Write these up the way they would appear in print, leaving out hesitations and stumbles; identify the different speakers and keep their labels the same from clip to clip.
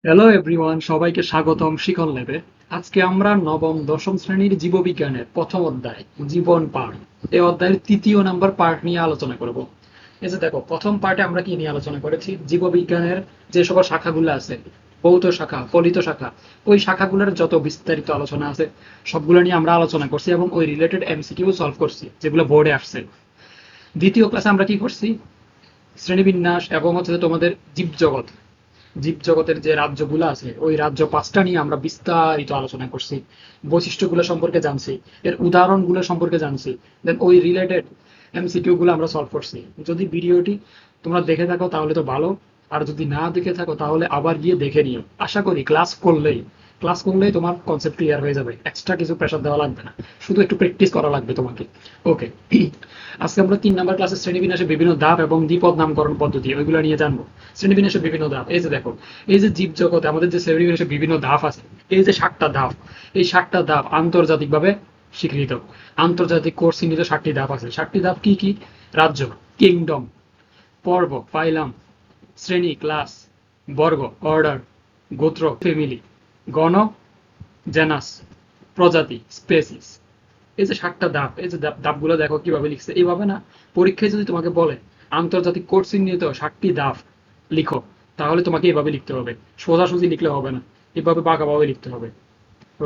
Speaker 1: Hello everyone, সবাইকে স্বাগতম শিখন ল্যাবে। আজকে আমরা নবম দশম শ্রেণীর জীববিজ্ঞানের প্রথম অধ্যায় জীবন পাঠ, এই অধ্যায়ের তৃতীয় নাম্বার পার্ট নিয়ে আলোচনা করব। এই যে দেখো, প্রথম পার্টে আমরা কি নিয়ে আলোচনা করেছি? জীববিজ্ঞানের যে সকল শাখাগুলো আছে, ভৌত শাখা, ফলিত শাখা, ওই শাখাগুলোর যত বিস্তারিত আলোচনা আছে সবগুলো নিয়ে আমরা আলোচনা করছি এবং ওই রিলেটেড এমসিকিউ সলভ করছি যেগুলো বোর্ডে আসছে। দ্বিতীয় ক্লাসে আমরা কি করছি? শ্রেণীবিন্যাস এবং হচ্ছে তোমাদের জীবজগৎ, জীবজগতের যে রাজ্যগুলো আছে ওই রাজ্য পাঁচটা নিয়ে আমরা বিস্তারিত আলোচনা করছি, বৈশিষ্ট্যগুলো সম্পর্কে জানছি, এর উদাহরণগুলো সম্পর্কে জানছি, দেন ওই রিলেটেড এমসিকিউ গুলো আমরা সলভ করছি। যদি ভিডিওটি তোমরা দেখে থাকো তাহলে তো ভালো, আর যদি না দেখে থাকো তাহলে আবার গিয়ে দেখে নিও। আশা করি ক্লাস করলেই তোমার কনসেপ্ট ক্লিয়ার হয়ে যাবে, এক্সট্রা কিছু প্রেশার দেওয়া লাগবে না, শুধু একটু প্র্যাকটিস করা লাগবে তোমাকে। ওকে, আজকে আমরা 3 নাম্বার ক্লাসে শ্রেণীবিন্যাসের বিভিন্ন ধাপ এবং দ্বিপদ নামকরণ পদ্ধতি ওইগুলো নিয়ে জানবো। শ্রেণীবিন্যাসের বিভিন্ন ধাপ, এই যে দেখো, এই যে জীব জগতে আমাদের যে শ্রেণীবিন্যাসের বিভিন্ন ধাপ আছে, এই যে 7টা ধাপ, এই 7টা ধাপ আন্তর্জাতিকভাবে স্বীকৃত। আন্তর্জাতিক কোর্স চিহ্নিত 7টি ধাপ আছে। 7টি ধাপ কি কি? রাজ্য, কিংডম; পর্ব, ফাইলাম; শ্রেণী, ক্লাস; বর্গ, অর্ডার; গোত্র, ফ্যামিলি; গণ, জেনাস; প্রজাতি, স্পেসিস। এই যে 7টা ধাপ, এই যে ধাপগুলো দেখো কিভাবে লিখছে, এইভাবে না। পরীক্ষায় যদি তোমাকে বলে আন্তর্জাতিক কোড চিহ্নিত 7টি ধাপ লিখো, তাহলে তোমাকে এভাবে লিখতে হবে, সোজাসুজি লিখলে হবে না, এভাবে বাঁকাভাবে লিখতে হবে,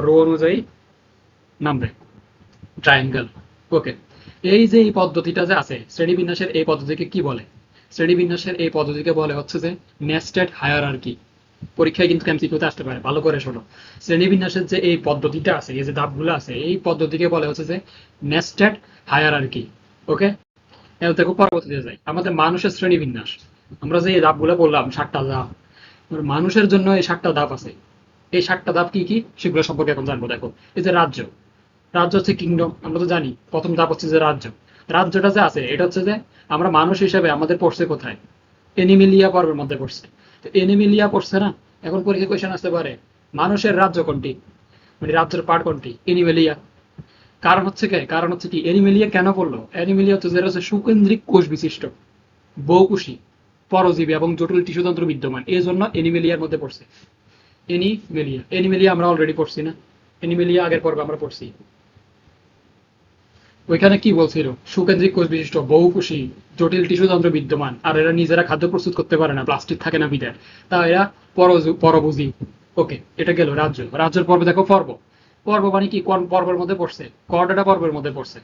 Speaker 1: রো অনুযায়ী নামবে, ট্রায়াঙ্গেল। ওকে, এই যে এই পদ্ধতিটা যে আছে শ্রেণীবিন্যাসের, এই পদ্ধতিকে কি বলে? শ্রেণীবিন্যাসের এই পদ্ধতিকে বলে হচ্ছে যে নেস্টেড হায়ারার্কি। পরীক্ষায় কিন্তু এমসিকিউতে আসতে পারে, ভালো করে শোনো। শ্রেণীবিন্যাসের যে এই পদ্ধতিটা আছে, এই যে ধাপগুলো আছে, এই পদ্ধতিকে বলে হচ্ছে যে নেস্টেড হায়ারার্কি। ওকে, এবার দেখো পরবর্তীতে যাই, আমাদের মানুষের শ্রেণীবিন্যাস। আমরা যে এই ধাপগুলো বললাম 7টা ধাপ, মানুষের জন্য এই 7টা ধাপ আছে। এই 7টা ধাপ কি কি সেগুলো সম্পর্কে এখন জানবো। দেখো, এই যে রাজ্য, রাজ্য হচ্ছে কিংডম, আমরা তো জানি প্রথম ধাপ হচ্ছে যে রাজ্য। রাজ্যটা যে আছে এটা হচ্ছে যে আমরা মানুষ হিসেবে আমাদের পড়ছে কোথায়? এনিমিলিয়া পর্বের মধ্যে পড়ছে। তো এনিমিলিয়া পড়ছে না, এখন পরীক্ষা কোয়েশ্চেন আসতে পারে মানুষের রাজ্য কোনটি, মানে রাজ্যের পার্ট কোনটি? এনিমেলিয়া। কারণ হচ্ছে কি এনিমেলিয়া কেন পড়লো? এনিমেলিয়া হচ্ছে যেটা হচ্ছে সুকেন্দ্রিক কোষ বিশিষ্ট, বহুকোষী, পরজীবী এবং জটিল টিস্যুতন্ত্র বিদ্যমান, এই জন্য এনিমেলিয়ার মধ্যে পড়ছে। এনিমেলিয়া আমরা অলরেডি পড়ছি না? এনিমেলিয়া আগের পর্বে আমরা পড়ছি। ওইখানে কি বলছিল? সুকেন্দ্রিক কোষ বিশিষ্ট, বহুকোষী, জটিল টিস্যুতন্ত্র বিদ্যমান, আর এরা নিজেরা খাদ্য প্রস্তুত করতে পারে না, প্লাস্টিক থাকে না বিদায়, তা এরা পরভোজী। ওকে, এটা গেল রাজ্য। রাজ্যের পর্বে দেখো পর্ব। পর্ব মানে কি? কোন পর্বের মধ্যে পড়ছে? কর্ডাটা পর্বের মধ্যে পড়ছে।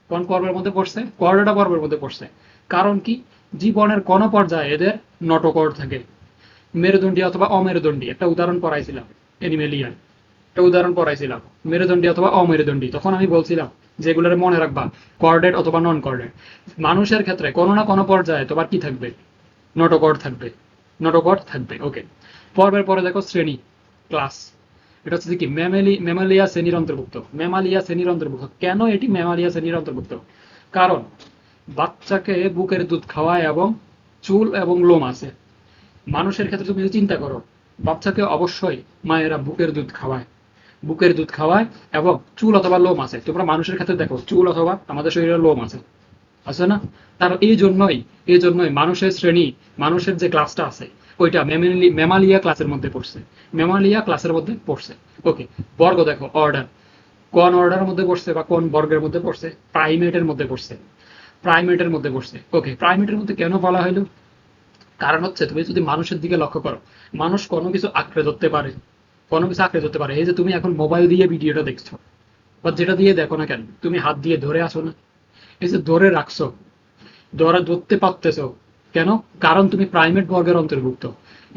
Speaker 1: কোন পর্বের মধ্যে পড়ছে? কর্ডাটা পর্বের মধ্যে পড়ছে। কারণ কি? জীবনের কোন পর্যায়ে এদের নটোকর্ড থাকে, মেরুদণ্ডী অথবা অমেরুদণ্ডী। একটা উদাহরণ পড়াইছিলাম এনিমেলিয়ান, একটা উদাহরণ পড়াইছিলাম মেরুদণ্ডী অথবা অমেরুদণ্ডী। তখন আমি বলছিলাম যেগুলোর মনে রাখবা, কর্ডেট অথবা নন কর্ডেট। মানুষের ক্ষেত্রে কোনো না কোনো পর্যায়ে তোমার কি থাকবে? নটোকর্ড থাকবে, নটোকর্ড থাকবে। ওকে, পর্বের পরে দেখো শ্রেণী, ক্লাস। এটা হচ্ছে কি ম্যামালিয়া শ্রেণীর অন্তর্ভুক্ত। ম্যামালিয়া শ্রেণীর অন্তর্ভুক্ত কেন এটি ম্যামালিয়া শ্রেণীর অন্তর্ভুক্ত? কারণ বাচ্চাকে বুকের দুধ খাওয়ায় এবং চুল এবং লোম আছে। মানুষের ক্ষেত্রে তুমি যদি চিন্তা করো, বাচ্চাকে অবশ্যই মায়েরা বুকের দুধ খাওয়ায় এবং চুল অথবা লোম আছে। তোমরা মানুষের ক্ষেত্রে দেখো চুল অথবা আমাদের শরীরে লোম আছে, আছে না? তার এই জন্যই মানুষের শ্রেণী, মানুষের যে ক্লাসটা আছে ওইটা ম্যামালিয়া ক্লাসের মধ্যে পড়ছে, ম্যামালিয়া ক্লাসের মধ্যে পড়ছে। ওকে, বর্গ দেখো, অর্ডার। কোন অর্ডারের মধ্যে পড়ছে বা কোন বর্গের মধ্যে পড়ছে? প্রাইমেটের মধ্যে পড়ছে, প্রাইমেটের মধ্যে পড়ছে। ওকে, প্রাইমেটের মধ্যে কেন বলা হলো? কারণ হচ্ছে তুমি যদি মানুষের দিকে লক্ষ্য করো, মানুষ কোনো কিছু আঁকড়ে ধরতে পারে, কোনো কিছু আঁকড়ে ধরতে পারে। এই যে তুমি এখন মোবাইল দিয়ে ভিডিওটা দেখছো বা যেটা দিয়ে দেখো না কেন, তুমি হাত দিয়ে ধরে আসো না? এই যে ধরে রাখছো, ধরতে পারতেছো কেন? কারণ তুমি প্রাইমেট বর্গের অন্তর্ভুক্ত।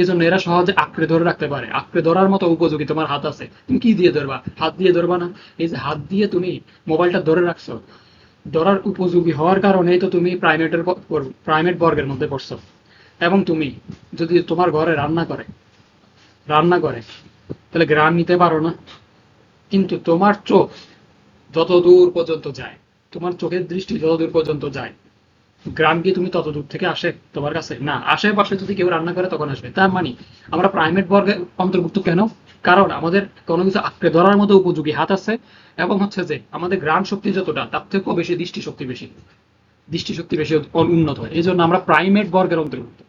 Speaker 1: এই জন্য এরা সহজে আঁকড়ে ধরে রাখতে পারে। আঁকড়ে ধরার মতো উপযোগী তোমার হাত আছে, তুমি কি দিয়ে ধরবা? হাত দিয়ে ধরবা না? এই যে হাত দিয়ে তুমি মোবাইলটা ধরে রাখছো, ধরার উপযোগী হওয়ার কারণেই তো তুমি প্রাইমেট বর্গের মধ্যে পড়ছো। এবং তুমি যদি তোমার ঘরে রান্না করে তাহলে ঘ্রাণ নিতে পারো না? কিন্তু তোমার চোখ যত দূর পর্যন্ত যায়, তোমার চোখের দৃষ্টি যত দূর পর্যন্ত যায়, গ্রাম কি তুমি তত দূর থেকে আসে তোমার কাছে? না, আশেপাশে যদি কেউ রান্না করে তখন আসবে। তার মানে আমরা প্রাইমেট বর্গে অন্তর্ভুক্ত কেন? কারণ আমাদের কোনো কিছু আঁকড়ে ধরার মতো উপযোগী হাত আছে এবং হচ্ছে যে আমাদের ঘ্রাণ শক্তি যতটা তার থেকেও বেশি দৃষ্টিশক্তি বেশি উন্নত হয়। এই জন্য আমরা প্রাইমেট বর্গের অন্তর্ভুক্ত।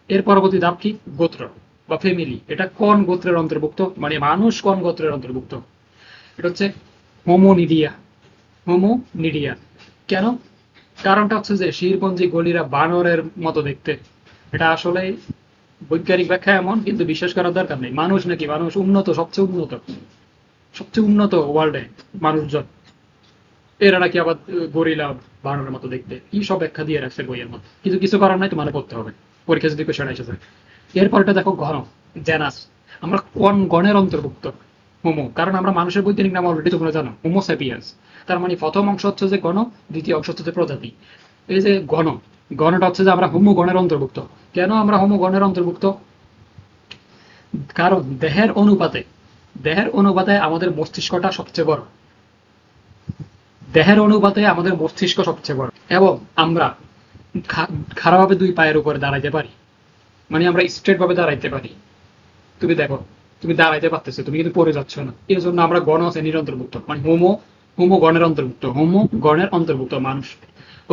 Speaker 1: এর পরবর্তী ধাপ কি? গোত্র। বা ফ্যামিলি, এটা কোন গোত্রের অন্তর্ভুক্ত, মানে মানুষ কোন গোত্রের অন্তর্ভুক্ত? এটা হচ্ছে হোমোনিডিয়া। হোমোনিডিয়া। কেন? কারণটা হচ্ছে যে শিরপঞ্জি গলিরা বানরের মতো দেখতে। এটা আসলে বৈজ্ঞানিক ব্যাখ্যা এমন, কিন্তু বিশ্বাস করার দরকার নেই। মানুষ নাকি, মানুষ উন্নত, সবচেয়ে উন্নত, সবচেয়ে উন্নত ওয়ার্ল্ডে মানুষজন, এরা নাকি আবার গরিলা বানরের মতো দেখতে। কি সব ব্যাখ্যা দিয়ে রাখছে বইয়ের মধ্যে, কিন্তু কিছু করার নাই, তোমার পড়তে হবে পরীক্ষা যদি কোশ্চেন এসেছে। এরপরটা দেখো গণ, জেনাস। আমরা কোন গণের অন্তর্ভুক্ত? হোমো, কারণ আমরা মানুষের বৈজ্ঞানিক নাম অলরেডি তোমরা জানো, হোমো স্যাপিয়েন্স। তার মানে প্রথম অংশ হচ্ছে যে গণ, দ্বিতীয় অংশ হচ্ছে যে প্রজাতি। এই যে গণ, গণটা হচ্ছে যে আমরা হোমো গণের অন্তর্ভুক্ত। কেন আমরা হোমো গণের অন্তর্ভুক্ত? কারণ দেহের অনুপাতে আমাদের মস্তিষ্কটা সবচেয়ে বড়। দেহের অনুপাতে আমাদের মস্তিষ্ক সবচেয়ে বড়, এবং আমরা খাড়াভাবে দুই পায়ের উপরে দাঁড়াইতে পারি, মানে আমরা স্ট্রেট ভাবে দাঁড়াইতে পারি। তুমি দেখো, তুমি দাঁড়াইতে পারতেছো, তুমি কিন্তু পড়ে যাচ্ছ না। এর জন্য আমরা গণ শ্রেণীর অন্তর্ভুক্ত, মানে হোমো, হোমো গণের অন্তর্ভুক্ত, হোমো গণের অন্তর্ভুক্ত মানুষ।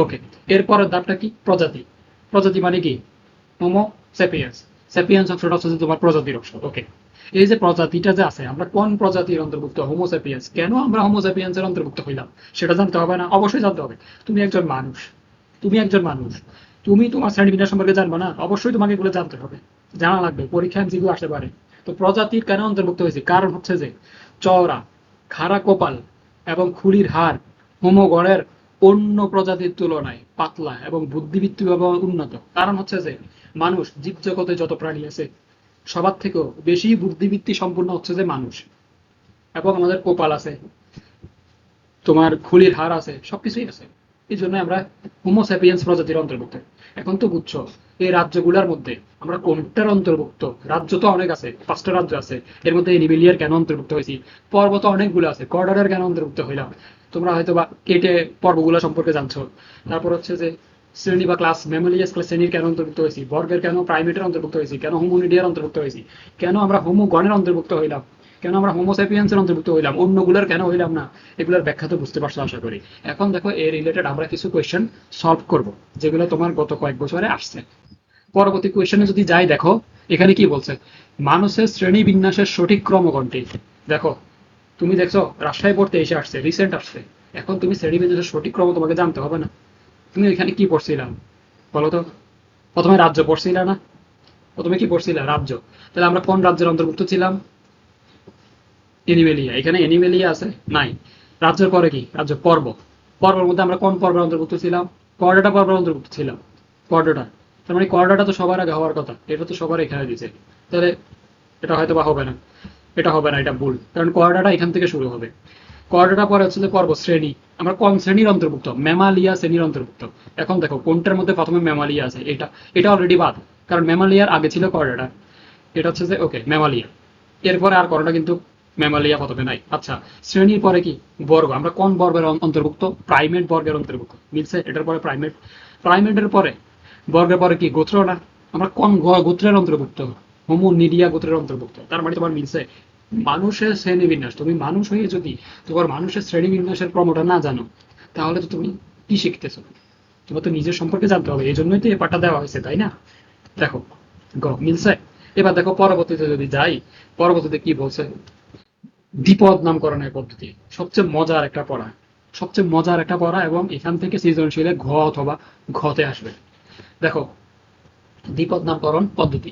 Speaker 1: ওকে, এরপরের ধাপটা কি? প্রজাতি। প্রজাতি মানে কি? Homo sapiens. স্যাপিয়েন্স অংশটা হচ্ছে যে তোমার প্রজাতির অংশ। ওকে, এই যে প্রজাতিটা যে আছে, আমরা কোন প্রজাতির অন্তর্ভুক্ত? Homo sapiens. কেন আমরা হোমো স্যাপিয়েন্সের অন্তর্ভুক্ত হইলাম সেটা জানতে হবে না? অবশ্যই জানতে হবে। তুমি একজন মানুষ, তুমি একজন মানুষ, তুমি তোমার শ্রেণীবিন্যাস সম্পর্কে জানবে না? অবশ্যই তোমাকে এগুলো জানতে হবে, জানা লাগবে, পরীক্ষা এমসিকিউ আসতে পারে। তো প্রজাতির কেন অন্তর্ভুক্ত হয়েছে? কারণ হচ্ছে যে চওড়া, খাড়া কপাল এবং খুলির হাড় হোমো গণের অন্য প্রজাতির তুলনায় পাতলা এবং বুদ্ধিবৃত্তিভাবে উন্নত। কারণ হচ্ছে যে মানুষ, জীবজগতে যত প্রাণী আছে সবার থেকেও বেশি বুদ্ধিবৃত্তি সম্পূর্ণ হচ্ছে যে মানুষ। এবং আমাদের কপাল আছে, তোমার খুলির হাড় আছে, সবকিছুই আছে। এই জন্য আমরা হোমোস্যাপিয়েন্স প্রজাতির অন্তর্ভুক্ত। এখন তো বুঝছো এই রাজ্যগুলোর মধ্যে আমরা কোনটার অন্তর্ভুক্ত? রাজ্য তো অনেক আছে, 5টা রাজ্য আছে। এর মধ্যে এনিমেলিয়ার কেন অন্তর্ভুক্ত হয়েছি? পর্বত অনেকগুলো আছে, কর্ডারের কেন অন্তর্ভুক্ত হইলাম? তোমরা হয়তো বা কেটে পর্বগুলো সম্পর্কে জানছো। তারপর হচ্ছে যে শ্রেণী বা ক্লাস, ম্যামোলিয়াস ক্লাস শ্রেণীর কেন অন্তর্ভুক্ত হয়েছি, বর্গের কেন প্রাইমেটের অন্তর্ভুক্ত হয়েছি, কেন হোমোনিডিয়ার অন্তর্ভুক্ত হয়েছি, কেন আমরা হোমো গণের অন্তর্ভুক্ত হইলাম, কেন আমরা হোমোস্যাপিয়েন্সের অন্তর্ভুক্ত হইলাম, অন্যগুলোর কেন হইলাম না? এগুলোর ব্যাখ্যা তো বুঝতে পারছো আশা করি। এখন দেখো এই রিলেটেড আমরা কিছু কোয়েশ্চেন সলভ করব, যেগুলো তোমার গত কয়েক বছরে আসছে। পরবর্তী কোয়েশ্চেনে যদি যাই, দেখো এখানে কি বলছে, মানুষের শ্রেণী বিন্যাসের সঠিক ক্রম কোনটি? দেখো, তুমি দেখছো রাজশাহী পড়তে এসে আসছে, রিসেন্ট আসছে। এখন তুমি শ্রেণী বিন্যাসের সঠিক ক্রম তোমাকে জানতে হবে না? তুমি এখানে কি পড়ছিলাম বলো তো? প্রথমে রাজ্য পড়ছিলা না? প্রথমে কি পড়ছিলা? রাজ্য। তাহলে আমরা কোন রাজ্যের অন্তর্ভুক্ত ছিলাম? এনিমেলিয়া। এখানে এনিমেলিয়া আছে নাই? রাজ্যের পরে কি? রাজ্য। পর্ব। পর্বের মধ্যে আমরা কোন পর্বের অন্তর্ভুক্ত ছিলাম? কর্ডাটা পর্বের অন্তর্ভুক্ত ছিলাম। কর্ডাটা, তার মানে কর্ডাটা তো সবার আগে হওয়ার কথা, এটা তো সবার এখানে দিছে। তাহলে এটা হয়তো বা হবে না, এটা হবে না, এটা ভুল, কারণ কর্ডাটা এখান থেকে শুরু হবে। কর্ডাটা পরে হচ্ছে যে পর্ব, শ্রেণী। আমরা কোন শ্রেণীর অন্তর্ভুক্ত? ম্যামালিয়া শ্রেণীর অন্তর্ভুক্ত। এখন দেখো কোনটার মধ্যে প্রথমে ম্যামালিয়া আছে? এটা, এটা অলরেডি বাদ, কারণ ম্যামালিয়ার আগে ছিল কর্ডাটা। এটা হচ্ছে যে ওকে ম্যামালিয়া। এরপরে আর কোনটা কিন্তু ম্যামালিয়া প্রথমে নাই। আচ্ছা, শ্রেণীর পরে কি? বর্গ। আমরা কোন বর্গের অন্তর্ভুক্ত? প্রাইমেট বর্গের অন্তর্ভুক্ত। মিলছে? এটার পরে প্রাইমেট। প্রাইমেটের পরে বর্গের পরে কি? গোত্র না? আমরা কোন গোত্রের অন্তর্ভুক্ত? হোমোনিডিয়া গোত্রের অন্তর্ভুক্ত। তার মানে তোমার মিলছে। মানুষের শ্রেণীবিন্যাস, তুমি মানুষ হয়ে যদি তোমার মানুষের শ্রেণীবিন্যাসের ক্রমটা না জানো, তাহলে তো তুমি কি শিখতেছো? তোমার তো নিজের সম্পর্কে জানতে হবে, এই জন্যই তো এই পাঠটা দেওয়া হয়েছে, তাই না? দেখো, মিলছে। এবার দেখো পরবর্তীতে যদি যাই, পরবর্তীতে কি বলছে, দ্বিপদ নামকরণের পদ্ধতি। সবচেয়ে মজার একটা পড়া, সবচেয়ে মজার একটা পড়া, এবং এখান থেকে সৃজনশীলে ঘ অথবা ঘতে আসবে। দেখো, দ্বিপদ নামকরণ পদ্ধতি।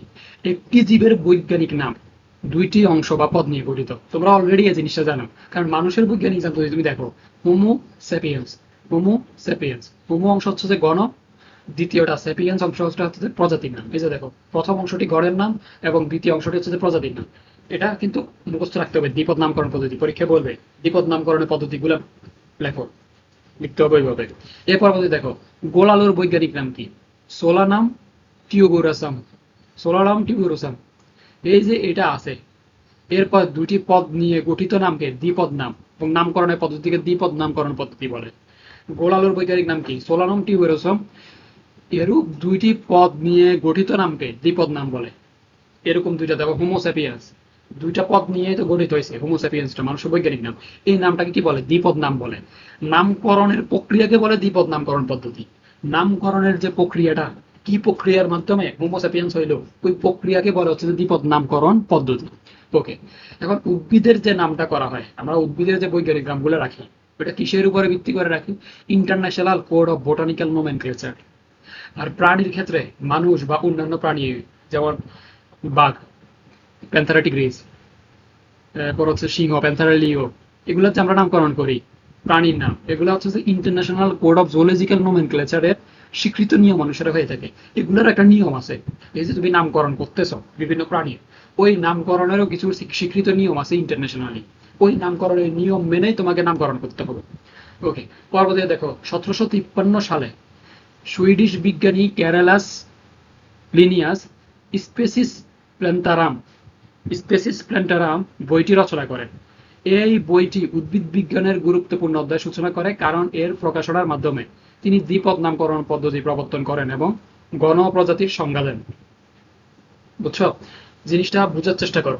Speaker 1: একটি জীবের বৈজ্ঞানিক নাম দুইটি অংশ বা পদ নিয়ে গঠিত। তোমরা অলরেডি এই জিনিসটা জানো, কারণ মানুষের বৈজ্ঞানিক নাম যদি তুমি দেখো, Homo sapiens. Homo sapiens, Homo অংশ হচ্ছে যে গণ, দ্বিতীয়টা স্যাপিয়েন্স অংশ হচ্ছে যে প্রজাতির নাম। এই যে দেখো, প্রথম অংশটি গণের নাম এবং দ্বিতীয় অংশটি হচ্ছে যে প্রজাতির নাম। এটা কিন্তু মুখস্থ রাখতে হবে। দ্বিপদ নামকরণ পদ্ধতি, পরীক্ষা বলবে দ্বিপদ নামকরণের পদ্ধতিগুলো লেখো, লিখতে হবে ওইভাবে। এরপর বলতে দেখো, গোল আলুর বৈজ্ঞানিক নাম কি? সোলানাম টিউবুরাসাম। সোলানাম টিউবুরাসাম। এই যে এটা আছে, এরপর দুটি পদ নিয়ে গঠিত নামকে দ্বিপদ নাম, এবং নামকরণের পদ্ধতিকে দ্বিপদ নামকরণ পদ্ধতি বলে। গোল আলুর বৈজ্ঞানিক নাম কি? সোলানাম টিউবুরাসাম। এরূপ দুইটি পদ নিয়ে গঠিত নামকে দ্বিপদ নাম বলে। এরকম দুইটা দেখো, হোমোস্যাপিয়েন্স, দুইটা পদ নিয়ে তো গঠিত হয়েছে হোমোস্যাপিয়েন্সটা, মানুষের বৈজ্ঞানিক নাম। এই নামটাকে কি বলে? দ্বিপদ নাম বলে। নামকরণের প্রক্রিয়াকে বলে দ্বিপদ নামকরণ পদ্ধতি। নামকরণের যে প্রক্রিয়াটা, কি প্রক্রিয়ার মাধ্যমে হোমোসেপিয়েন্স হইলো, ওই প্রক্রিয়াকে বলা হচ্ছে যে দ্বিপদ নামকরণ পদ্ধতি। ওকে, এখন উদ্ভিদের যে নামটা করা হয়, আমরা উদ্ভিদের যে বৈজ্ঞানিক নামগুলো রাখি, ওটা কিসের উপরে ভিত্তি করে রাখি? International Code of Botanical Nomenclature. আর প্রাণীর ক্ষেত্রে মানুষ বা অন্যান্য প্রাণী, যেমন বাঘ, প্যান্থারা টিগ্রিস, এরপর হচ্ছে সিংহ, প্যান্থারা লিও, এগুলো হচ্ছে আমরা নামকরণ করি প্রাণীর নাম। এগুলো হচ্ছে যে ইন্টারন্যাশনাল কোড অফ জুওলজিক্যাল নোমেনক্লেচারের স্বীকৃত নিয়ম অনুসারে হয়ে থাকে। এগুলোর একটা নিয়ম আছে। এই যে তুমি নামকরণ করতেছ বিভিন্ন প্রাণীর, ওই নামকরণেরও কিছু স্বীকৃত নিয়ম আছে ইন্টারন্যাশনালি। ওই নামকরণের নিয়ম মেনেই তোমাকে নামকরণ করতে হবে। ওকে, পরবর্তীতে দেখো 1753 সালে সুইডিশ বিজ্ঞানী ক্যারেলাস লিনিয়াস স্পেসিস প্ল্যান্টারাম বইটি রচনা করেন। এই বইটি উদ্ভিদ বিজ্ঞানের গুরুত্বপূর্ণ অধ্যায় সূচনা করে, কারণ এর প্রকাশনার মাধ্যমে তিনি দ্বিপদ নামকরণ পদ্ধতি প্রবর্তন করেন এবং গণ প্রজাতির সংজ্ঞা দেন। বুঝছো? জিনিসটা বোঝার চেষ্টা করো।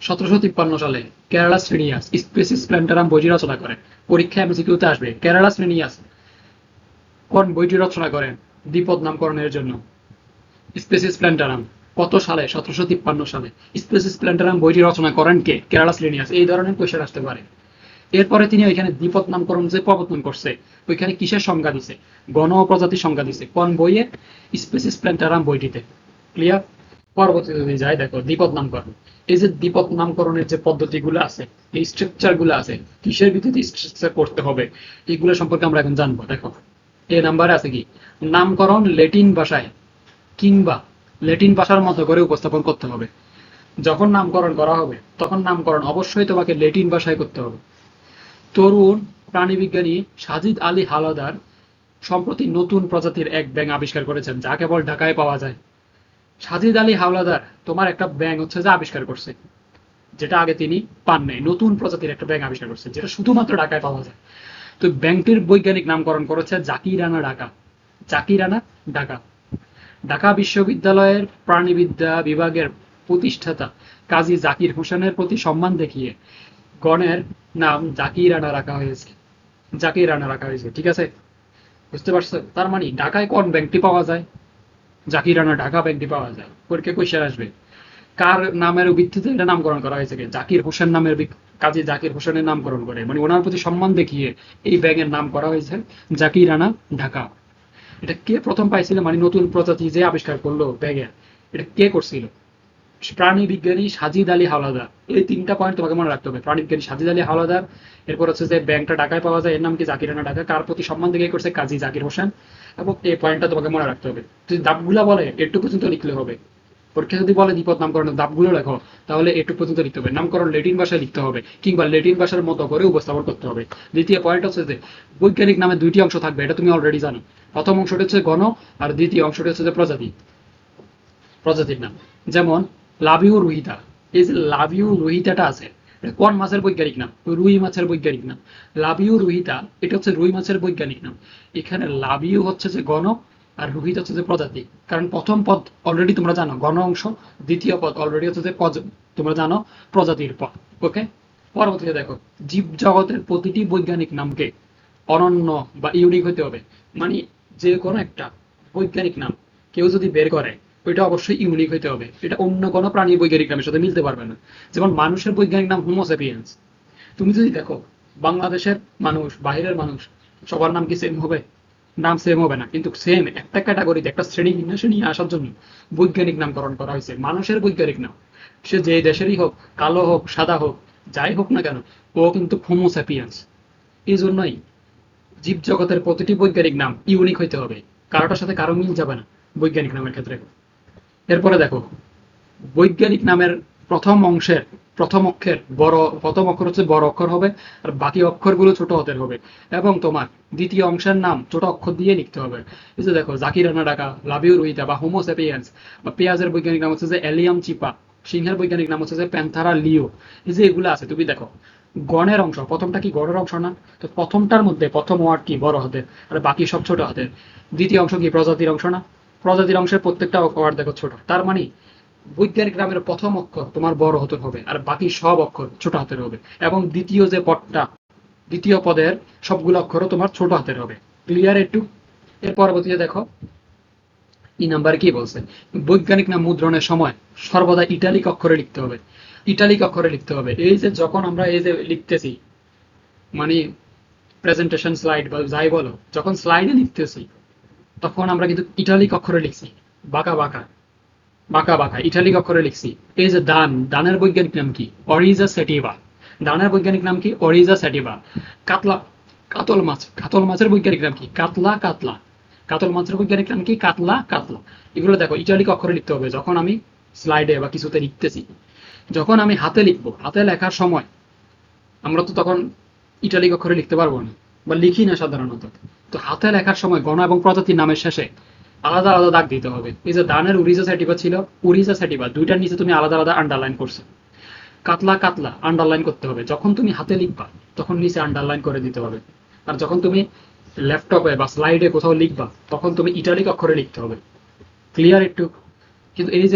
Speaker 1: 1753 সালে কেরালাস লিনিয়াস স্পেসিস প্ল্যান্টারাম বইটি রচনা করেন। পরীক্ষায় এমসিকিউতে আসবে, কেরালাস লিনিয়াস কোন বইটি রচনা করেন দ্বিপদ নামকরণের জন্য? স্পেসিস প্ল্যান্টারাম। কত সালে? 1753 সালে। স্পেসিস প্ল্যান্টারাম বইটি রচনা করেন কে? কেরালাস লিনিয়াস। এই ধরনের কোয়েশ্চেন আসতে পারে। এরপরে তিনি ওইখানে দ্বিপদ নামকরণ যে প্রবর্তন করছে, ওইখানে কিসের সংজ্ঞা দিছে? গণ ও প্রজাতির সংজ্ঞা দিছে। কোন বইয়ে? স্পেসিস প্ল্যান্টারাম বইটিতে। ক্লিয়ার? পরবর্তীতে যদি যাই, দেখো দ্বিপদ নামকরণ। এই যে দ্বিপদ নামকরণের যে পদ্ধতিগুলো আছে, এই স্ট্রাকচার গুলো আছে, কিসের ভিত্তিতে স্ট্রাকচার করতে হবে, এগুলো সম্পর্কে আমরা এখন জানবো। দেখো এ নাম্বারে আছে কি, নামকরণ ল্যাটিন ভাষায় কিংবা ল্যাটিন ভাষার মতো করে উপস্থাপন করতে হবে। যখন নামকরণ করা হবে তখন নামকরণ অবশ্যই তোমাকে ল্যাটিন ভাষায় করতে হবে। তরুণ প্রাণীবিজ্ঞানী সাজিদ আলী হাওলাদার সম্প্রতি নতুন প্রজাতির এক ব্যাঙ আবিষ্কার করেছেন, যা কেবল ঢাকায় পাওয়া যায়। সাজিদ আলী হাওলাদার তোমার একটা ব্যাঙ হচ্ছে যে আবিষ্কার করছে, যেটা আগে তিনি পান নাই। নতুন প্রজাতির একটা ব্যাঙ আবিষ্কার করছে, যেটা শুধুমাত্র ঢাকায় পাওয়া যায়। তো ব্যাংকটির বৈজ্ঞানিক নামকরণ করেছে জাকির রানা ঢাকা। জাকির রানা ঢাকা। ঢাকা বিশ্ববিদ্যালয়ের প্রাণিবিদ্যা বিভাগের প্রতিষ্ঠাতা কাজী জাকির হোসেনের প্রতি সম্মান দেখিয়ে গণের নাম জাকির রানা রাখা হয়েছে। জাকির রানা রাখা হয়েছে, ঠিক আছে? বুঝতে পারছো? তার মানে ঢাকায় কোন ব্যাংকটি পাওয়া যায়? জাকির রানা ঢাকা ব্যাংকটি পাওয়া যায়। পরীক্ষা কোয়েশ্চেন আসবে, কার নামের ভিত্তিতে এটা নামকরণ করা হয়েছে? জাকির হোসেন নামের কাজী জাকির হোসেনের নামকরণ করে, মানে ওনার প্রতি সম্মান দেখিয়ে এই ব্যাঙের নাম করা হয়েছে জাকির রানা ঢাকা। এটা কে প্রথম পাইছিল, মানে নতুন প্রজাতি যে আবিষ্কার করলো ব্যাঙের, এটা কে করছিল? প্রাণী বিজ্ঞানী সাজিদ আলী হাওলাদার। এই তিনটা পয়েন্ট তোমাকে মনে রাখতে হবে। প্রাণী বিজ্ঞানী সাজিদ আলী হাওলাদার, এরপর হচ্ছে যে ব্যাংকটা ঢাকায় পাওয়া যায়, এর নাম কি? জাকির রানা ঢাকা। কার প্রতি সম্মান দেখে করছে? কাজী জাকির হোসেন। এবং এই পয়েন্টটা তোমাকে মনে রাখতে হবে। যদি দাবগুলা বলে একটু পর্যন্ত লিখলে হবে। পরীক্ষা যদি বলে দ্বিপদ নামকরণের দাবগুলো লেখো, তাহলে একটু পর্যন্ত লিখতে হবে। নামকরণ ল্যাটিন ভাষায় লিখতে হবে, কিংবা ল্যাটিন ভাষার মতো করে উপস্থাপন করতে হবে। দ্বিতীয় পয়েন্ট হচ্ছে যে বৈজ্ঞানিক নামে দুইটি অংশ থাকবে, এটা তুমি অলরেডি জানো। প্রথম অংশটি হচ্ছে গণ, আর দ্বিতীয় অংশটি হচ্ছে যে প্রজাতি। প্রজাতির নাম, যেমন লাভিউ রুহিতা। এই যে লাভিউ রুহিতাটা আছে, এটা কোন মাছের বৈজ্ঞানিক নাম? রুই মাছের বৈজ্ঞানিক নাম। লাভিউ রুহিতা, এটা হচ্ছে রুই মাছের বৈজ্ঞানিক নাম। এখানে লাভিউ হচ্ছে যে গণ, আর রুহিত হচ্ছে যে প্রজাতি। কারণ প্রথম পদ অলরেডি তোমরা জানো গণ অংশ, দ্বিতীয় পদ অলরেডি হচ্ছে যে তোমরা জানো প্রজাতির পদ। ওকে, পরবর্তীতে দেখো, জীব জগতের প্রতিটি বৈজ্ঞানিক নামকে অনন্য বা ইউনিক হতে হবে। মানে যে কোনো একটা বৈজ্ঞানিক নাম কেউ যদি বের করে, ওইটা অবশ্যই ইউনিক হইতে হবে। এটা অন্য কোনো প্রাণীর বৈজ্ঞানিক নামের সাথে মিলতে পারবে না। যেমন মানুষের বৈজ্ঞানিক নাম হোমোসেপিয়েন্স। তুমি যদি দেখো বাংলাদেশের মানুষ, বাহিরের মানুষ, সবার নাম কি সেম হবে? নাম সেম হবে না। কিন্তু সেম একটা ক্যাটাগরিতে, একটা শ্রেণী বিন্যাসে নিয়ে আসার জন্য বৈজ্ঞানিক নামকরণ করা হয়েছে। মানুষের বৈজ্ঞানিক নাম, সে যে দেশেরই হোক, কালো হোক, সাদা হোক, যাই হোক না কেন, ও কিন্তু হোমোসেপিয়েন্স। এই জন্যই জীবজগতের প্রতিটি বৈজ্ঞানিক নাম ইউনিক হইতে হবে, কারোটার সাথে কারো মিল যাবে না বৈজ্ঞানিক নামের ক্ষেত্রে। এরপরে দেখো, বৈজ্ঞানিক নামের প্রথম অংশের প্রথম অক্ষর হচ্ছে বড় অক্ষর হবে, আর বাকি অক্ষরগুলো ছোট হাতের হবে। এবং তোমার দ্বিতীয় অংশের নাম ছোট অক্ষর দিয়ে লিখতে হবে। এই যে দেখো, জাকির রানা ঢাকা, লাভিউ রুহিতা বা হোমোসেপিয়েন্স, বা পেঁয়াজের বৈজ্ঞানিক নাম হচ্ছে যে অ্যালিয়াম চিপা, সিংহের বৈজ্ঞানিক নাম হচ্ছে যে প্যান্থারা লিও। এই যে এগুলো আছে, তুমি দেখো গণের অংশ, প্রথমটা কি গণের অংশ না? তো প্রথমটার মধ্যে প্রথম ওয়ার্ড কি? বড় হাতের, আর বাকি সব ছোট হাতের। দ্বিতীয় অংশ কি? প্রজাতির অংশ না? প্রজাতির অংশের প্রত্যেকটা ওয়ার্ড দেখো ছোট। তার মানে বৈজ্ঞানিক নামের প্রথম অক্ষর তোমার বড় হাতের হবে, আর বাকি সব অক্ষর ছোট হাতের হবে। এবং দ্বিতীয় যে পদটা, দ্বিতীয় পদের সবগুলো অক্ষরও তোমার ছোট হাতের হবে। ক্লিয়ার একটু? এর পরবর্তীতে দেখো, নাম্বার কি বলছে, বৈজ্ঞানিক নাম মুদ্রণের সময় সর্বদা ইটালিক অক্ষরে লিখতে হবে। ইটালিক অক্ষরে লিখতে হবে। এই যে যখন আমরা এই যে লিখতেছি, মানে প্রেজেন্টেশন স্লাইড বা যাই বলো, যখন স্লাইডে লিখতেছি তখন আমরা কিন্তু ইটালিক অক্ষরে লিখছি, বাঁকা বাঁকা বাঁকা বাঁকা ইটালিক অক্ষরে লিখছি। এই যে দান, দানের বৈজ্ঞানিক নাম কি? অরিজা সেটিভা। দানের বৈজ্ঞানিক নাম কি? অরিজা সেটিভা। কাতলা, কাতল মাছ, কাতল মাছের বৈজ্ঞানিক নাম কি? কাতলা কাতলা। কাতল মাছের বৈজ্ঞানিক নাম কি? কাতলা কাতলা। এগুলো দেখো ইটালিক অক্ষরে লিখতে হবে যখন আমি স্লাইডে বা কিছুতে লিখতেছি। যখন আমি হাতে লিখবো, হাতে লেখার সময় আমরা তো তখন ইটালিক অক্ষরে লিখতে পারবো না বা লিখি না সাধারণত। তো হাতে লেখার সময় গণ এবং প্রজাতির নামের শেষে আলাদা আলাদা দাগ দিতে হবে। এই যে দানের উরিজা স্যাটিভা ছিল, উরিজা স্যাটিভা দুইটার নিচে তুমি আলাদা আলাদা আন্ডারলাইন করছো। কাতলা কাতলা আন্ডারলাইন করতে হবে। যখন তুমি হাতে লিখবা তখন নিচে আন্ডারলাইন করে দিতে হবে। আর যখন তুমি ল্যাপটপে বা স্লাইডে কোথাও লিখবা তখন তুমি ইটালিক অক্ষরে লিখতে হবে। ক্লিয়ার একটু? কিন্তু এই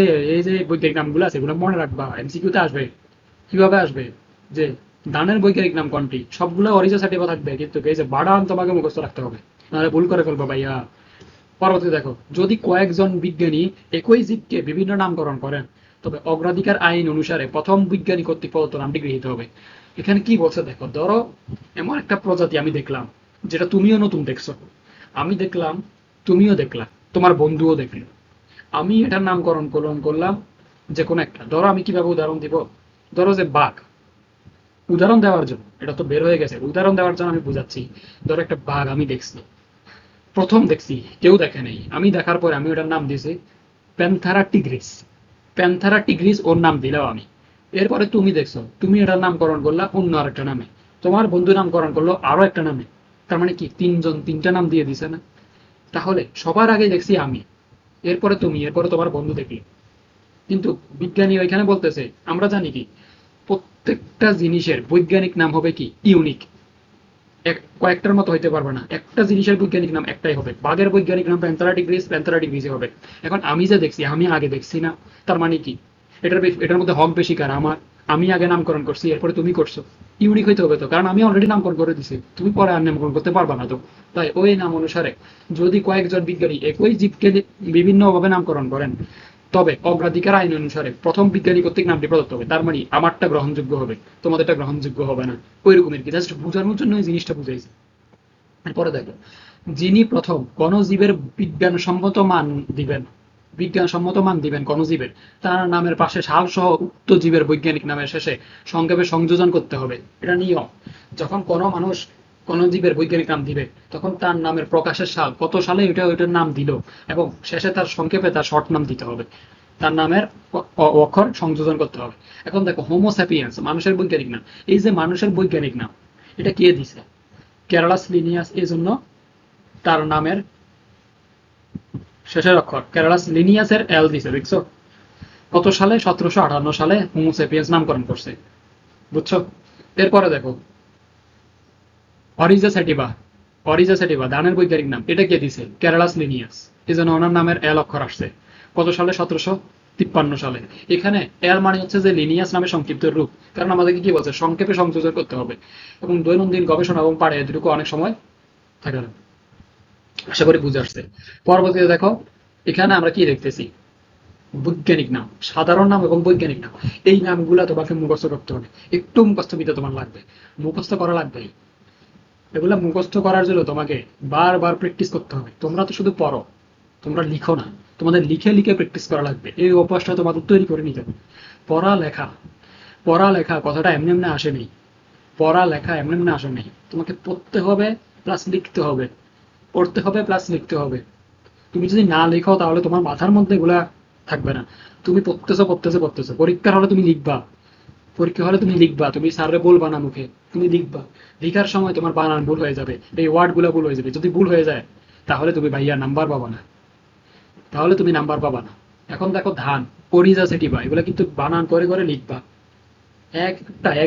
Speaker 1: যে বৈজ্ঞানিক নামগুলো আছে এগুলো মনে রাখবা, এমসিকিউতে আসবে। কিভাবে আসবে? যে দানের বৈজ্ঞানিক নাম কোনটি, সবগুলো অরিজা সার্টিফা থাকবে, কিন্তু এই যে বাদাম তোমাকে মুখস্থ রাখতে হবে, নাহলে ভুল করে ফেলবো ভাইয়া। পরবর্তী দেখো, যদি কয়েকজন বিজ্ঞানী একই জীবকে বিভিন্ন নামকরণ করেন তবে অগ্রাধিকার আইন অনুসারে প্রথম বিজ্ঞানী কর্তৃক প্রদত্ত নামটি গৃহীত হবে। এখানে কি বলছে দেখো, ধরো এমন একটা প্রজাতি আমি দেখলাম যেটা তুমিও নতুন দেখছো, আমি দেখলাম, তুমিও দেখলা, তোমার বন্ধুও দেখলো। আমি এটার নামকরণ করলাম যে কোনো একটা। ধরো আমি কিভাবে উদাহরণ দিব, ধরো যে বাঘ, উদাহরণ দেওয়ার জন্য, এটা তো বের হয়ে গেছে, উদাহরণ দেওয়ার জন্য আমি বুঝাচ্ছি। ধরো একটা বাঘ আমি দেখছি, প্রথম দেখছি, কেউ দেখে নেই, আমি দেখার পরে আমি ওটার নাম দিয়েছি প্যান্থারা টিগ্রিস। প্যান্থারা টিগ্রিস ওর নাম দিলাম আমি। এরপরে তুমি দেখছো, তুমি এটার নামকরণ করলা অন্য আরেকটা নামে, তোমার বন্ধু নামকরণ করলো আরো একটা নামে। তার মানে কি তিনজন তিনটা নাম দিয়ে দিছে না? তাহলে সবার আগে দেখছি আমি, এরপরে তুমি, এরপরে তোমার বন্ধু দেখলি। কিন্তু বিজ্ঞানী ওইখানে বলতেছে, আমরা জানি কি প্রত্যেকটা জিনিসের বৈজ্ঞানিক নাম হবে কি ইউনিক, কয়েকটার মতো হইতে পারবে না। একটা জিনিসের বৈজ্ঞানিক নাম একটাই হবে। বাঘের বৈজ্ঞানিক নাম প্যান্থারাটিগ্রিস, প্যান্থারাটিগ্রিসই হবে। এখন আমি যে দেখছি, আমি আগে দেখছি না, তার মানে কি এটার মধ্যে হক বেশি কার? আমার। আমি আগে নামকরণ করছি, এরপরে তুমি করছো। ইউনিক হইতে হবে তো, কারণ আমি অলরেডি নামকরণ করে দিছি, তুমি পরে আর নামকরণ করতে পারবা না। তো তাই ওই নাম অনুসারে যদি কয়েকজন বিজ্ঞানী একই জীবকে বিভিন্নভাবে নামকরণ করেন তবে অগ্রাধিকার আইন অনুসারে প্রথম বিজ্ঞানী কর্তৃক নামটি প্রদত্ত হবে। তার মানে আমারটা গ্রহণযোগ্য হবে, তোমাদেরটা গ্রহণযোগ্য হবে না। ওই রকমের কি, জাস্ট বোঝানোর জন্য এই জিনিসটা বুঝাইছে। এরপরে দেখো, যিনি প্রথম কোন জীবের বিজ্ঞানসম্মত মান দিবেন, বিজ্ঞানসম্মত মান দিবেন কোন জীবের, তার নামের পাশে সাল সহ উক্ত জীবের বৈজ্ঞানিক নামের শেষে সংক্ষেপে সংযোজন করতে হবে। এটা নিয়ম। যখন কোনো মানুষ কোন জীবের বৈজ্ঞানিক নাম দিবে তখন তার নামের প্রকাশের সাল, কত সালে ওইটার নাম দিল, এবং শেষে তার সংক্ষেপে তার শর্ট নাম দিতে হবে। তার নামের অক্ষর সংযোজন করতে হবে। এখন দেখো, হোমোস্যাপিয়েন্স মানুষের বৈজ্ঞানিক নাম। এই যে মানুষের বৈজ্ঞানিক নাম, এটা কে দিছে? কেরালাস লিনিয়াস। এই জন্য তার নামের শেষের অক্ষর কেরালাস লিনিয়াসের এল দিছে, দেখছো? কত সালে? 1758 সালে হোমোসেপিয়েন্স নামকরণ করছে। বুঝছো? এরপরে দেখো, অরিজা সেটিভা। অরিজা সেটিভা দানের বৈজ্ঞানিক নাম, এটা কে দিছে? কেরালাস লিনিয়াস। এই জন্য ওনার নামের এল অক্ষর আসছে। কত সালে? 1753 সালে। এখানে এল মানে হচ্ছে যে লিনিয়াস নামের সংক্ষিপ্ত রূপ, কারণ আমাদেরকে কি বলছে, সংক্ষেপে সংযোজন করতে হবে। এবং দৈনন্দিন গবেষণা এবং পাঠে এটুকু অনেক সময় থাকে না। আশা করি বুঝে আসছে। পরবর্তীতে দেখো, এখানে আমরা কি দেখতেছি, বৈজ্ঞানিক নাম, সাধারণ নাম এবং বৈজ্ঞানিক নাম। এই নামগুলা তোমাকে মুখস্থ করতে হবে, একটু মুখস্থ দিতে তোমার লাগবে, মুখস্থ করা লাগবে। এগুলা মুখস্থ করার জন্য তোমাকে বারবার প্র্যাকটিস করতে হবে। তোমরা তো শুধু পড়ো, তোমরা লিখো না, তোমাদের লিখে লিখে প্র্যাকটিস করা লাগবে। এই অভ্যাসটা তোমাদের তৈরি করে নিতে হবে। পড়ালেখা, পড়ালেখা কথাটা এমনি এমনি আসেনি। পড়ালেখা এমনি এমনি আসেনি। তোমাকে পড়তে হবে প্লাস লিখতে হবে, পড়তে হবে প্লাস লিখতে হবে। তুমি যদি না লেখো তাহলে তোমার মাথার মধ্যে এগুলা থাকবে না। তুমি পড়তেছো পড়তেছো পড়তেছো, পরীক্ষার হলে তুমি লিখবা, পরীক্ষা হলে তুমি লিখবা, তুমি স্যাররে বলবা না মুখে, তুমি লিখবা। লেখার সময় তোমার বানান ভুল হয়ে যাবে, এই ওয়ার্ড গুলা ভুল হয়ে যাবে। যদি ভুল হয়ে যায় তাহলে তুমি ভাইয়া নাম্বার পাবা না, তাহলে তুমি নাম্বার পাবা না। এখন দেখো ধান, পরিজা সেটিবা, এগুলা কিন্তু বানান করে করে লিখবা। এক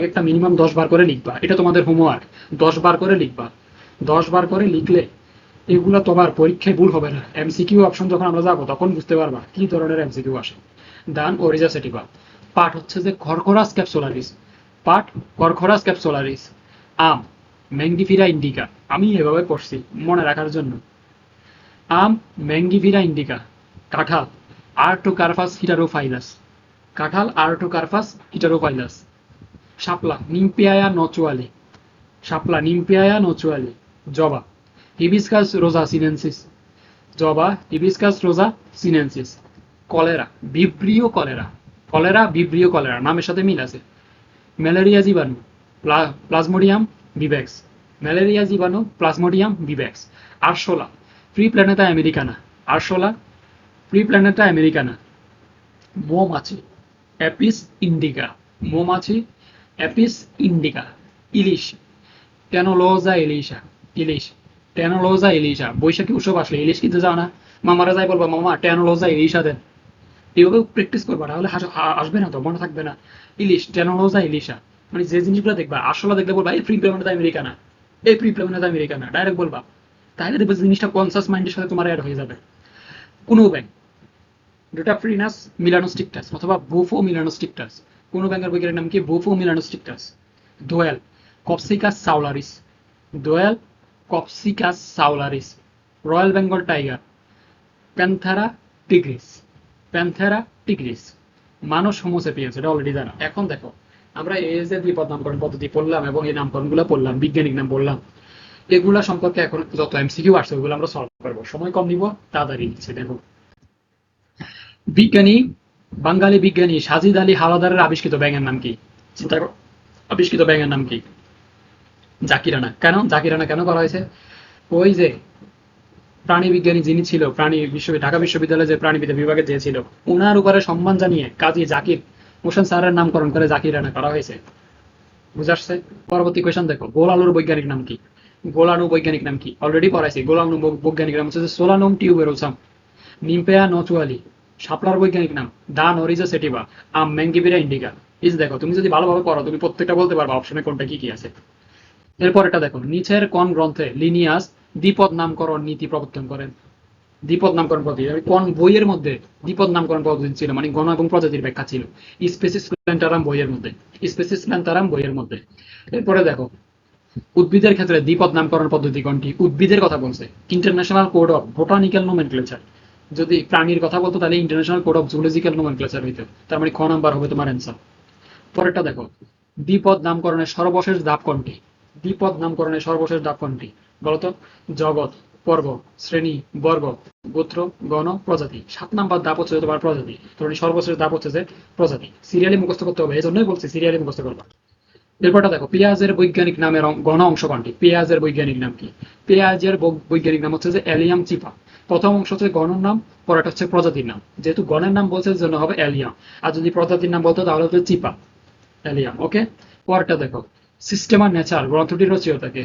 Speaker 1: একটা মিনিমাম 10 বার করে লিখবা। এটা তোমাদের হোমওয়ার্ক, 10 বার করে লিখবা। 10 বার করে লিখলে এগুলো তোমার পরীক্ষায় ভুল হবে না। এমসিকিউ অপশন যখন আমরা যাবো তখন বুঝতে পারবা কি ধরনের এমসিকিউ আসে। দান ওরিজা সেটিভা। পাট হচ্ছে যে খরখরাস ক্যাপসুলারিস। পাট খরখরাস ক্যাপসুলারিস। আম ম্যাঙ্গিফিরা ইন্ডিকা। আমি এভাবে পড়ছি মনে রাখার জন্য। আম ম্যাঙ্গিফিরা ইন্ডিকা। কাঁঠাল আর্টোকার্পাস হিটারোফাইলাস, কাঁঠাল আর্টোকার্পাস হিটারোফাইলাস। শাপলা নিম্পিয়ায়া নচুয়ালি, শাপলা নিম্পিয়ায়া নচুয়ালি। জবা হিবিস্কাস রোজা সিনেনসিস, জবা হিবিস্কাস রোজা sinensis. Cholera Vibrio cholera, cholera Vibrio cholera, নামের সাথে মিল আছে। ম্যালেরিয়া জীবাণু প্লাজমোডিয়াম ভিভ্যাক্স, ম্যালেরিয়া জীবাণু প্লাজমোডিয়াম ভিভ্যাক্স। আরশোলা ফ্রি প্ল্যানেটা আমেরিকানা, আরশোলা ফ্রি প্ল্যানেটা আমেরিকানা। মৌমাছি অ্যাপিস ইন্ডিকা, মৌমাছি অ্যাপিস ইন্ডিকা। ইলিশ টেনোলোজা ইলিশা, ইলিশ টেনোলোজা ইলিশা। বৈশাখী উৎসব আসলে ইলিশ কিনতে যাও না, মামারা যাই বলবা মামা টেনোলোজা ইলিশা দেন, এইভাবে প্র্যাকটিস করবা, তাহলে আসবে না তো, মনে থাকবে না। ইলিশ টেনোলোজা ইলিশা, মানে যে জিনিসগুলো দেখবা আসলে দেখলে বলবা এই ফ্রি প্লেমেন্ট আমেরিকানা, এই ফ্রি প্লেমেন্ট আমেরিকানা, ডাইরেক্ট বলবা, তাহলে দেখবে জিনিসটা কনসাস মাইন্ডের সাথে তোমার অ্যাড হয়ে যাবে। কোনো ব্যাংক ডুটাফ্রিনাস মিলানোস্টিকটাস অথবা বুফো মিলানোস্টিকটাস, কোনো ব্যাংকের বৈজ্ঞানিক নাম কি? Bufo melanostictus. দোয়েল কপসিকাস সাউলারিস, দোয়েল Copsychus saularis. Royal Bengal tiger Panthera tigris, Panthera tigris. মানুষ হোমোসেপিয়েন্স, এটা অলরেডি জানা। এখন দেখো আমরা এই যে দ্বিপদ নামকরণ পদ্ধতি পড়লাম এবং এই নামকরণগুলো পড়লাম, বিজ্ঞানিক নাম বললাম, এগুলা সম্পর্কে এখন যত এমসিকিউ আসছে ওগুলো আমরা সলভ করবো, সময় কম নিব, তাড়াতাড়ি নিচ্ছে। দেখো বিজ্ঞানী, বাঙালি বিজ্ঞানী সাজিদ আলী হাওলাদারের আবিষ্কৃত ব্যাঙের নাম কি? চিন্তা করো, আবিষ্কৃত ব্যাঙের নাম কি? জাকিরানা। কেন জাকিরানা কেন করা হয়েছে? ওই যে প্রাণী বিজ্ঞানী যিনি ছিল, ঢাকা বিশ্ববিদ্যালয়ে যে প্রাণীবিদ্যা বিভাগে যে ছিল, ওনার উপরে সম্মান জানিয়ে কাজী জাকির হোসেন স্যারের নামকরণ করে জাকিরানা করা হয়েছে। বুঝে আসছে? পরবর্তী কোয়েশন দেখো, গোল আলুর বৈজ্ঞানিক নাম কি? গোল আলু বৈজ্ঞানিক নাম কি? অলরেডি পড়াইছি। গোল আলু বৈজ্ঞানিক নাম হচ্ছে সোলানুম টিউবেরোসাম। নিম্পেয়া নচুয়ালি। শাপলার বৈজ্ঞানিক নাম দা নরিজা সেটিভা আম ম্যাঙ্গিভিরা ইন্ডিকা। এই যে দেখো, তুমি যদি ভালোভাবে পড়ো তুমি প্রত্যেকটা বলতে পারবা অপশনে কোনটা কি কি আছে। এরপর এটা দেখো, নিচের কোন গ্রন্থে লিনিয়াস দ্বিপদ নামকরণ নীতি প্রবর্তন করেন? দ্বিপদ নামকরণ পদ্ধতি কোন বইয়ের মধ্যে দ্বিপদ নামকরণ পদ্ধতি ছিল, মানে গণ এবং প্রজাতির ব্যাখ্যা ছিল? স্পেসিস প্ল্যান্টারাম বইয়ের মধ্যে, স্পেসিস প্ল্যান্টারাম বইয়ের মধ্যে। এরপরে দেখো, উদ্ভিদের ক্ষেত্রে দ্বিপদ নামকরণ পদ্ধতি কোনটি? উদ্ভিদের কথা বলছে international Code of Botanical nomenclature. যদি প্রাণীর কথা বলতো তাহলে international Code of zoological nomenclature হইতো, তার মানে খ নাম্বার হবে তোমার অ্যান্সার। পরেরটা দেখো, দ্বিপদ নামকরণের সর্বশেষ ধাপ কোনটি? দ্বিপদ নামকরণের সর্বশেষ ধাপ কোনটি বলতো? জগৎ, পর্ব, শ্রেণী, বর্গ, গোত্র, গণ, প্রজাতি। 7 নাম্বার ধাপ হচ্ছে তোমার প্রজাতি, তোমার সর্বশেষ ধাপ হচ্ছে যে প্রজাতি। সিরিয়ালি মুখস্থ করতে হবে, এই জন্যই বলছি সিরিয়ালি মুখস্থ করবা। এরপরটা দেখো, পেঁয়াজের বৈজ্ঞানিক নামের গণ অংশ কোনটি? পেঁয়াজের বৈজ্ঞানিক নাম কি? পেঁয়াজের বৈজ্ঞানিক নাম হচ্ছে যে অ্যালিয়াম চিপা। প্রথম অংশ হচ্ছে গণের নাম, পরেরটা হচ্ছে প্রজাতির নাম। যেহেতু গণের নাম বলছে জন্য হবে অ্যালিয়াম, আর যদি প্রজাতির নাম বলতো তাহলে হচ্ছে চিপা, অ্যালিয়াম। ওকে, পরেরটা দেখো, সিস্টেমা নেচার গ্রন্থটির রচয়িতা কে?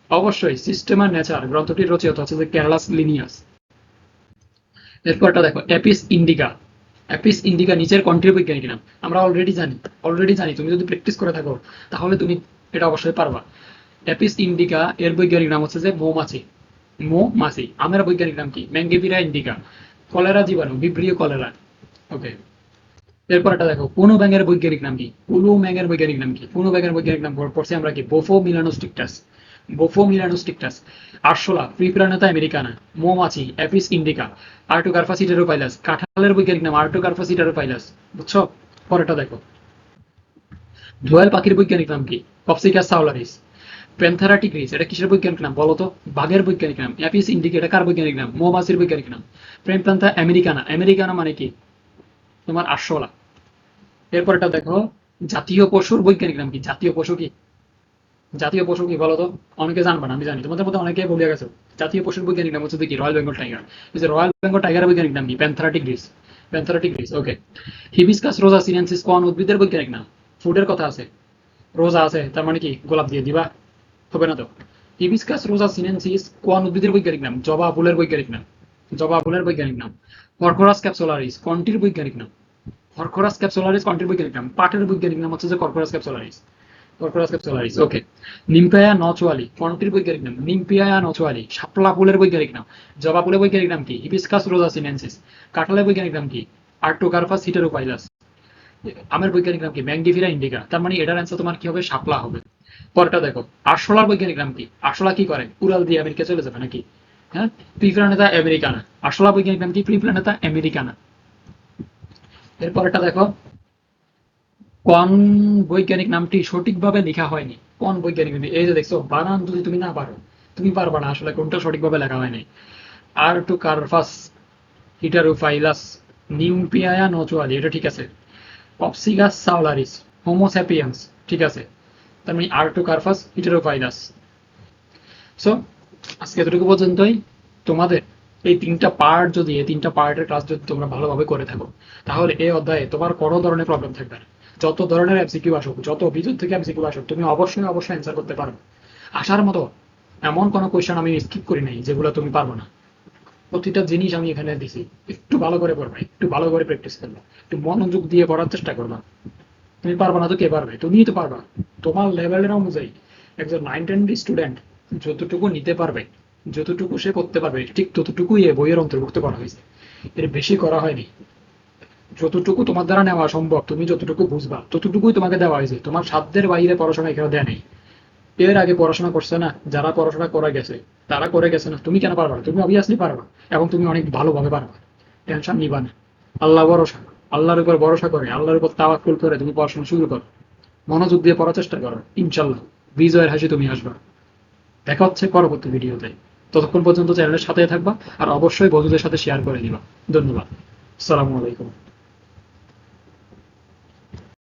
Speaker 1: অবশ্যই সিস্টেমা নেচার গ্রন্থটির রচয়িতা হচ্ছে যে ক্যারলাস লিনিয়াস। এরপরটা দেখো, অ্যাপিস ইন্ডিকা, অ্যাপিস ইন্ডিকা নিচের কোনটির বৈজ্ঞানিক নাম? আমরা অলরেডি জানি, তুমি যদি প্র্যাকটিস করে থাকো তাহলে তুমি এটা অবশ্যই পারবা। অ্যাপিস ইন্ডিকা এর বৈজ্ঞানিক নাম হচ্ছে যে মৌমাছি, মৌমাছি। আমের বৈজ্ঞানিক নাম কি? ম্যাঙ্গিভিরা ইন্ডিকা। কলেরা জীবাণু, ভিব্রিও কলেরা। ওকে, এরপর এটা দেখো, পুনু ব্যাঙের বৈজ্ঞানিক নাম কি? পুনু ব্যাঙের বৈজ্ঞানিক নাম কি? পুনু ব্যাঙের বৈজ্ঞানিক নাম পড়ছি আমরা কি? বোফো মিলানোস্টিকটাস, বোফো মিলানোস্টিকটাস। আরশোলা ফ্রিপ্রানেতা আমেরিকানা। মৌমাছি অ্যাপিস ইন্ডিকা। আর্টোকার্পাস হিটেরোপাইলাস। কাঁঠালের বৈজ্ঞানিক নাম আর্টোকার্পাস হিটেরোপাইলাস। বুঝছো? পরেরটা দেখো, দোয়েল পাখির বৈজ্ঞানিক নাম কি? কপসিকাস সাউলারিস। প্যান্থারা টিগ্রিস, এটা কিসের বৈজ্ঞানিক নাম বলো তো? বাঘের বৈজ্ঞানিক নাম। অ্যাপিস ইন্ডিকা, এটা কার বৈজ্ঞানিক নাম? মৌমাছির বৈজ্ঞানিক নাম। প্রেমপ্যান্থা আমেরিকানা, আমেরিকানা মানে কি? তোমার আরশোলা। এরপর এটা দেখো, জাতীয় পশুর বৈজ্ঞানিক নাম কি? জাতীয় পশু কি? জাতীয় পশু কি বলতো? অনেকে জানবা না, আমি জানি তোমাদের মধ্যে অনেকে বলে গেছো। জাতীয় পশুর বৈজ্ঞানিক নাম হচ্ছে কি? Royal Bengal tiger. এই যে রয়্যাল বেঙ্গল টাইগারের বৈজ্ঞানিক নাম কি? প্যান্থারাটিক গ্রিস, প্যান্থারাটিক গ্রিস। ওকে, হিবিস্কাস রোজা সিনেনসিস কোন উদ্ভিদের বৈজ্ঞানিক নাম? ফুডের কথা আছে, রোজা আছে, তার মানে কি গোলাপ দিয়ে দিবা? হবে না তো। হিবিস্কাস রোজা সিনেনসিস কোন উদ্ভিদের বৈজ্ঞানিক নাম? জবা ফুলের বৈজ্ঞানিক নাম, জবা ফুলের বৈজ্ঞানিক নাম। কর্কোরাস ক্যাপসুলারিস কোনটির বৈজ্ঞানিক নাম? কর্কোরাস ক্যাপসুলারিস কোনটির বৈজ্ঞানিক নাম? পাটের বৈজ্ঞানিক নাম হচ্ছে যে কর্কোরাস ক্যাপসুলারিস, কর্কোরাস ক্যাপসুলারিস। ওকে, নিম্পিয়া নচুয়ালি কোনটির বৈজ্ঞানিক নাম? নিম্পিয়া নচুয়ালি। শাপলা ফুলের বৈজ্ঞানিক নাম। জবা ফুলের বৈজ্ঞানিক নাম কি? হিবিস্কাস রোজা সিনেনসিস। কাঁঠালের বৈজ্ঞানিক নাম কি? আর্টোকার্পাস হিটেরোপাইলাস। আমের বৈজ্ঞানিক নাম কি? ম্যাঙ্গিভিরা ইন্ডিকা। তার মানে এটার অ্যান্সার তোমার কি হবে? শাপলা হবে। পরটা দেখো, আরশোলার বৈজ্ঞানিক নাম কি? আরশোলা কি করে? উড়াল দিয়ে আমেরিকা চলে যাবে নাকি? হ্যাঁ, প্রিপ্লানেতা আমেরিকানা, আসলা বৈজ্ঞানিক নাম কি? প্রিপ্লানেতা আমেরিকানা। এরপর এটা দেখো, কোন বৈজ্ঞানিক নামটি সঠিকভাবে লেখা হয়নি? কোন বৈজ্ঞানিক নামটি? এই যে দেখছো, বানান যদি তুমি না পারো, তুমি পারবা না আসলে কোনটা সঠিকভাবে লেখা হয়নি। আর টু কার্পাস, হিটারোফাইলাস, নিউপিয়ায়া নোচুয়ালি, এটা ঠিক আছে। কপসিগাস সাউলারিস, হোমোস্যাপিয়েন্স, ঠিক আছে। তার মানে আর টু কার্পাস, হিটারোফাইলাস। সো আজকে এতটুকু পর্যন্তই। তোমাদের এই তিনটা পার্টের ক্লাস যদি তোমরা ভালোভাবে করে থাকো, তাহলে এই অধ্যায়ে তোমার কোনো ধরনের প্রবলেম থাকবে না। যত ধরনের এমসিকিউ আসুক, যত বিদ্যুৎ থেকে এমসিকিউ আসুক, তুমি অবশ্যই অবশ্যই অ্যান্সার করতে পারবে। আসার মতো এমন কোনো কোয়েশ্চেন আমি স্কিপ করি নাই যেগুলো তুমি পারবে না। প্রতিটা জিনিস আমি এখানে দিছি। একটু ভালো করে পড়বা, একটু ভালো করে প্র্যাকটিস করবা, একটু মনোযোগ দিয়ে পড়ার চেষ্টা করবা। তুমি পারবা না তো কে পারবে? তুমিই তো পারবা। তোমার লেভেলের অনুযায়ী একজন 9-10 স্টুডেন্ট যতটুকু নিতে পারবে, যতটুকু সে করতে পারবে, ঠিক ততটুকুই এ বইয়ের অন্তর্ভুক্ত করা হয়েছে। এর বেশি করা হয়নি। যতটুকু তোমার দ্বারা নেওয়া সম্ভব, তুমি যতটুকু বুঝবা ততটুকুই তোমাকে দেওয়া হয়েছে। তোমার সাধ্যের বাইরে পড়াশোনা এখানে দেয়া নেই। এর আগে পড়াশোনা করছে না যারা, পড়াশোনা করে গেছে, তারা করে গেছে না, তুমি কেন পারবা না? তুমি অবভিয়াসলি পারবা, এবং তুমি অনেক ভালোভাবে পারবা। টেনশন নিবা না। আল্লাহ ভরসা, আল্লাহর উপর ভরসা করে, আল্লাহর উপর তাওয়াক্কুল করে তুমি পড়াশোনা শুরু করো। মনোযোগ দিয়ে পড়ার চেষ্টা করো, ইনশাল্লাহ বিজয়ের হাসি তুমি আসবা। দেখা হচ্ছে পরবর্তী ভিডিওতে। ততক্ষণ পর্যন্ত চ্যানেলের সাথে থাকবা, আর অবশ্যই বন্ধুদের সাথে শেয়ার করে দিবা। ধন্যবাদ। আসসালামু আলাইকুম।